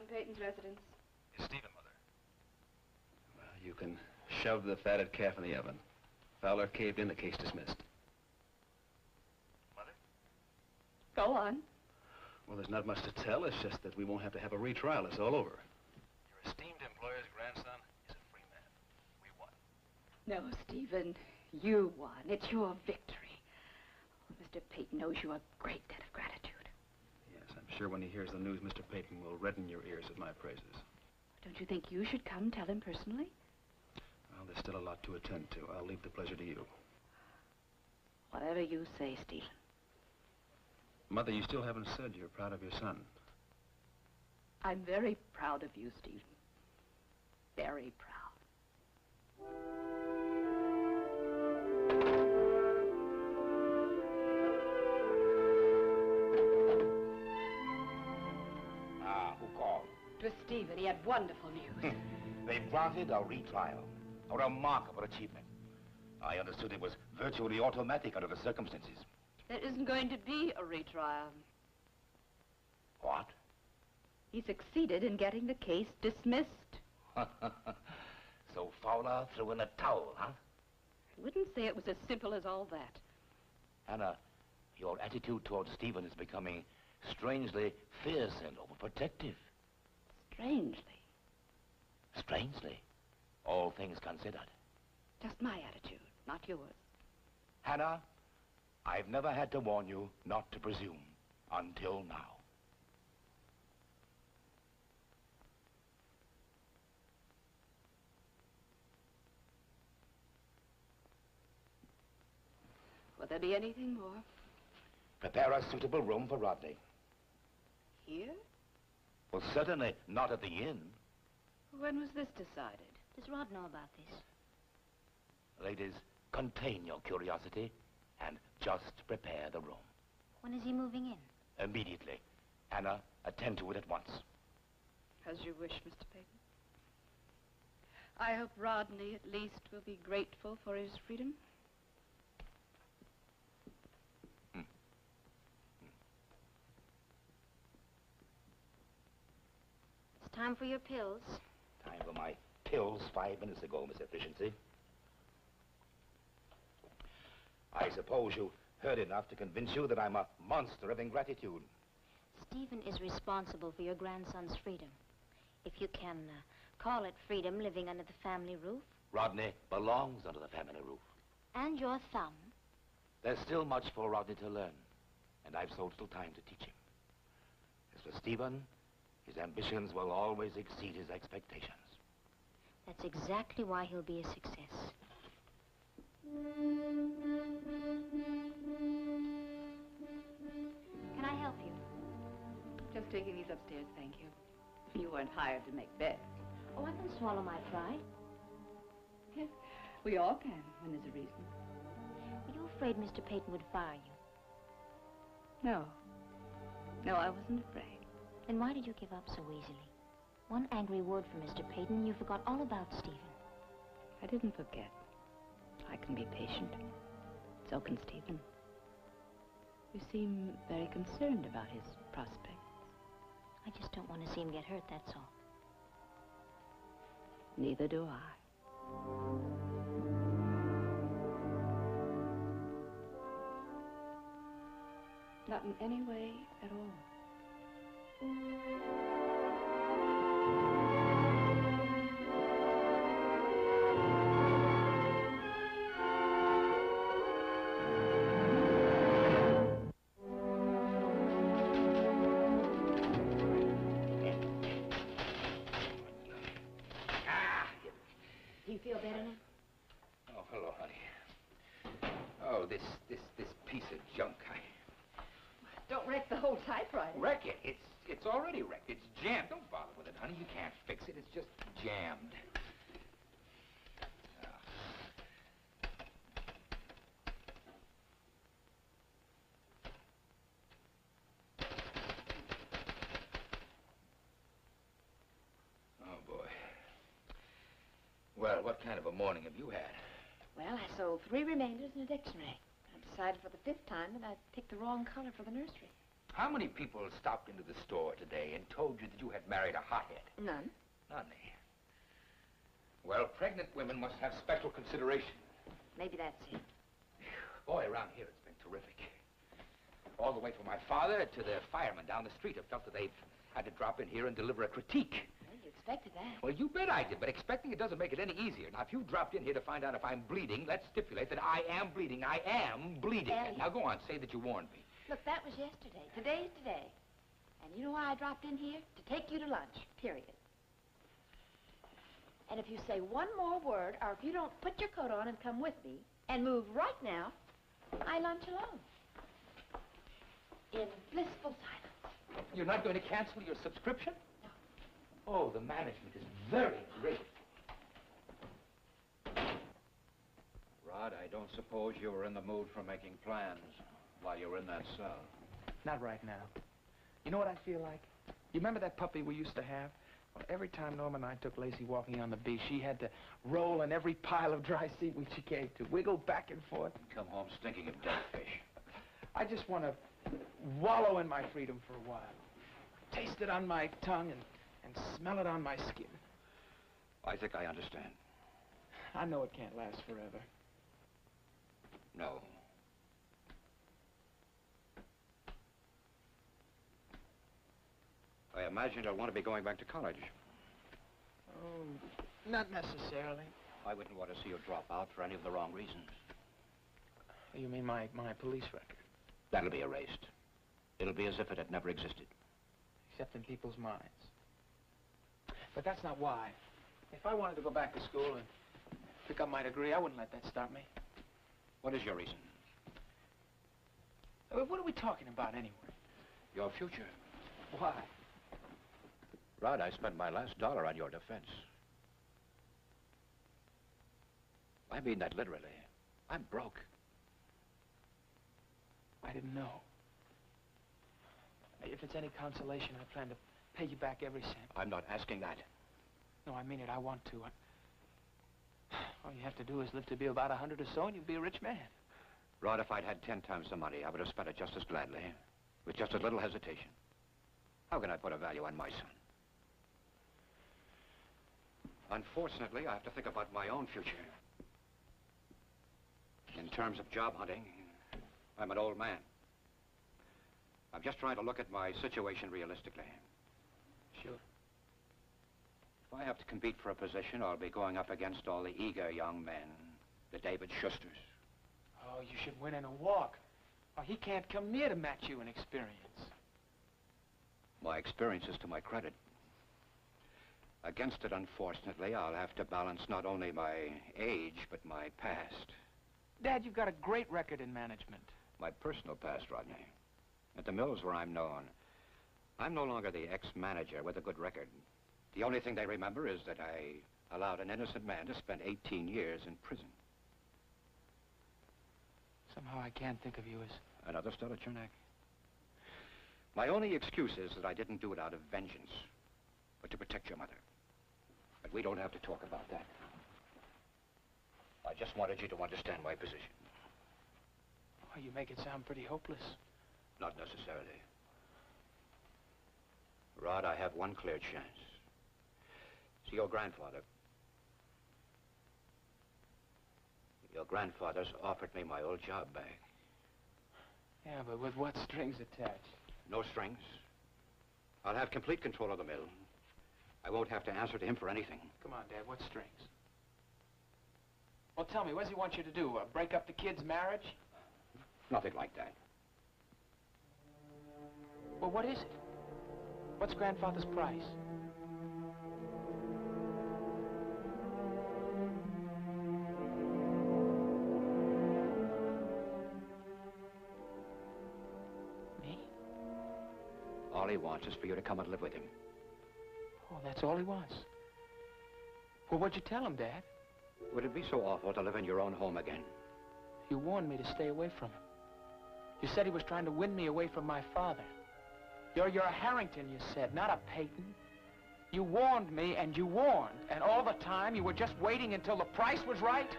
in Peyton's residence. Is Stephen, Mother? Well, you can shove the fatted calf in the oven. Fowler caved in, the case dismissed. Mother? Go on. Well, there's not much to tell. It's just that we won't have to have a retrial. It's all over. Your esteemed employer's grandson is a free man. We won. No, Stephen, you won. It's your victory. Oh, Mr. Peyton owes you a great debt of gratitude. Yes, I'm sure when he hears the news, Mr. Peyton will redden your ears with my praises. Don't you think you should come tell him personally? Well, there's still a lot to attend to. I'll leave the pleasure to you. Whatever you say, Stephen. Mother, you still haven't said you're proud of your son. I'm very proud of you, Stephen. Very proud. Who called? It was Stephen. He had wonderful news. They granted a retrial. A remarkable achievement. I understood it was virtually automatic under the circumstances. There isn't going to be a retrial. What? He succeeded in getting the case dismissed. So Fowler threw in a towel, huh? I wouldn't say it was as simple as all that. Anna, your attitude towards Stephen is becoming strangely fierce and overprotective. Strangely. Strangely, all things considered. Just my attitude, not yours. Hannah, I've never had to warn you not to presume until now. Will there be anything more? Prepare a suitable room for Rodney. Here? Well, certainly not at the inn. When was this decided? Does Rod know about this? Ladies, contain your curiosity and just prepare the room. When is he moving in? Immediately. Anna, attend to it at once. As you wish, Mr. Peyton. I hope Rodney, at least, will be grateful for his freedom. It's time for your pills. Time for my pills 5 minutes ago, Miss Efficiency. I suppose you heard enough to convince you that I'm a monster of ingratitude. Stephen is responsible for your grandson's freedom. If you can call it freedom living under the family roof. Rodney belongs under the family roof. And your thumb. There's still much for Rodney to learn, and I've so little time to teach him. As for Stephen, his ambitions will always exceed his expectations. That's exactly why he'll be a success. Can I help you? Just taking these upstairs, thank you. You weren't hired to make beds. Oh, I can swallow my pride. Yes, we all can when there's a reason. Were you afraid Mr. Peyton would fire you? No. No, I wasn't afraid. Then why did you give up so easily? One angry word from Mr. Peyton, and you forgot all about Stephen. I didn't forget. I can be patient. So can Stephen. You seem very concerned about his prospects. I just don't want to see him get hurt, that's all. Neither do I. Not in any way at all. Do you feel better now? Oh, hello, honey. Oh, this piece of junk. Don't wreck the whole typewriter. Wreck it? It's already wrecked. It's jammed. Don't bother with it, honey. You can't fix it. It's just jammed. Oh, boy. Well, what kind of a morning have you had? Well, I sold 3 remainders in a dictionary. I decided for the 5th time that I'd picked the wrong color for the nursery. How many people stopped into the store today and told you that you had married a hothead? None. None, eh? Well, pregnant women must have special consideration. Maybe that's it. Boy, around here it's been terrific. All the way from my father to the fireman down the street have felt that they've had to drop in here and deliver a critique. Well, you expected that. Well, you bet I did, but expecting it doesn't make it any easier. Now, if you dropped in here to find out if I'm bleeding, let's stipulate that I am bleeding. I am bleeding. Elliot. Now, go on, say that you warned me. Look, that was yesterday. Today's today. And you know why I dropped in here? To take you to lunch, period. And if you say one more word, or if you don't put your coat on and come with me, and move right now, I lunch alone. In blissful silence. You're not going to cancel your subscription? No. Oh, the management is very great. Rod, I don't suppose you were in the mood for making plans while you were in that cell. Not right now. You know what I feel like? You remember that puppy we used to have? Well, every time Norma and I took Lacey walking on the beach, she had to roll in every pile of dry seaweed she came to, wiggle back and forth. Come home stinking of dead fish. I just want to wallow in my freedom for a while. Taste it on my tongue and smell it on my skin. I think I understand. I know it can't last forever. No. I imagine you'll want to be going back to college. Oh, not necessarily. I wouldn't want to see you drop out for any of the wrong reasons. You mean my police record? That'll be erased. It'll be as if it had never existed. Except in people's minds. But that's not why. If I wanted to go back to school and pick up my degree, I wouldn't let that stop me. What is your reason? What are we talking about anyway? Your future. Why? Rod, I spent my last dollar on your defense. I mean that literally. I'm broke. I didn't know. If it's any consolation, I plan to pay you back every cent. I'm not asking that. No, I mean it. I want to. All you have to do is live to be about 100 or so, and you'll be a rich man. Rod, if I'd had 10 times the money, I would have spent it just as gladly, with just a little hesitation. How can I put a value on my son? Unfortunately, I have to think about my own future. In terms of job hunting, I'm an old man. I'm just trying to look at my situation realistically. Sure. If I have to compete for a position, I'll be going up against all the eager young men, the David Schusters. Oh, you should win in a walk. Oh, he can't come near to match you in experience. My experience is to my credit. Against it, unfortunately, I'll have to balance not only my age, but my past. Dad, you've got a great record in management. My personal past, Rodney. At the mills where I'm known, I'm no longer the ex-manager with a good record. The only thing they remember is that I allowed an innocent man to spend 18 years in prison. Somehow I can't think of you as... Another Stella Chernak. My only excuse is that I didn't do it out of vengeance, but to protect your mother. But we don't have to talk about that. I just wanted you to understand my position. Oh, you make it sound pretty hopeless. Not necessarily. Rod, I have one clear chance. See, your grandfather's offered me my old job back. Yeah, but with what strings attached? No strings. I'll have complete control of the mill. I won't have to answer to him for anything. Come on, Dad, what strings? Well, tell me, what does he want you to do? Break up the kid's marriage? Nothing like that. Well, what is it? What's Grandfather's price? Me? All he wants is for you to come and live with him. Oh, that's all he wants. Well, what'd you tell him, Dad? Would it be so awful to live in your own home again? You warned me to stay away from him. You said he was trying to win me away from my father. You're a Harrington, you said, not a Peyton. You warned me, and you warned. And all the time, you were just waiting until the price was right?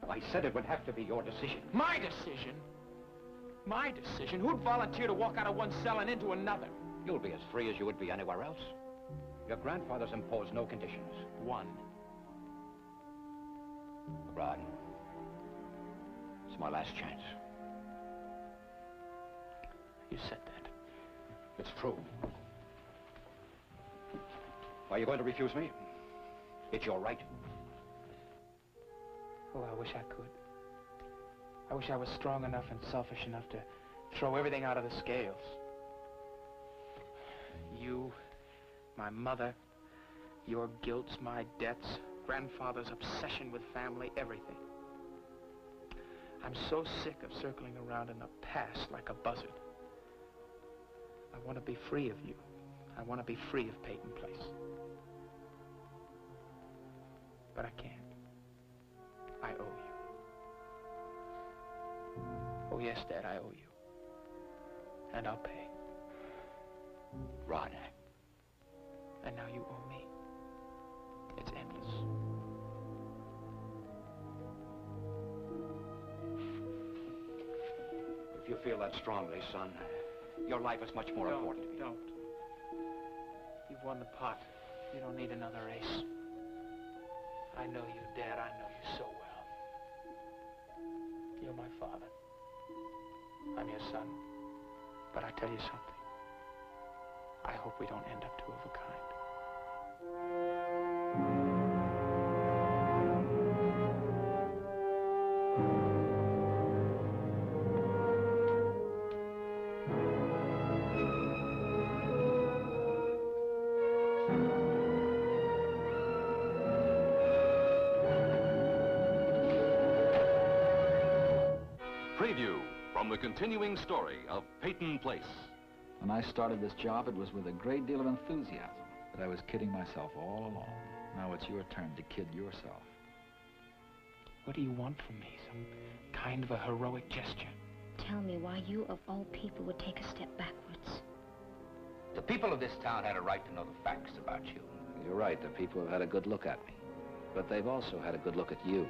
I said it would have to be your decision. My decision? my decision. Who'd volunteer to walk out of one cell and into another? You'll be as free as you would be anywhere else. Your grandfather's imposed no conditions. One. Rod, it's my last chance. You said that. It's true. Are you going to refuse me? It's your right. Oh, I wish I could. I wish I was strong enough and selfish enough to throw everything out of the scales. You, my mother, your guilts, my debts, grandfather's obsession with family, everything. I'm so sick of circling around in the past like a buzzard. I want to be free of you. I want to be free of Peyton Place. But I can't. I owe you. Oh, yes, Dad, I owe you. And I'll pay. Rod. And now you owe me. It's endless. If you feel that strongly, son, your life is much more important to me. Don't. You've won the pot. You don't need another race. I know you, Dad. I know you so well. You're my father. I'm your son. But I tell you something. I hope we don't end up two of a kind. Preview from the continuing story of Peyton Place. When I started this job, it was with a great deal of enthusiasm. But I was kidding myself all along. Now it's your turn to kid yourself. What do you want from me? Some kind of a heroic gesture? Tell me why you, of all people, would take a step backwards. The people of this town had a right to know the facts about you. You're right, the people have had a good look at me. But they've also had a good look at you.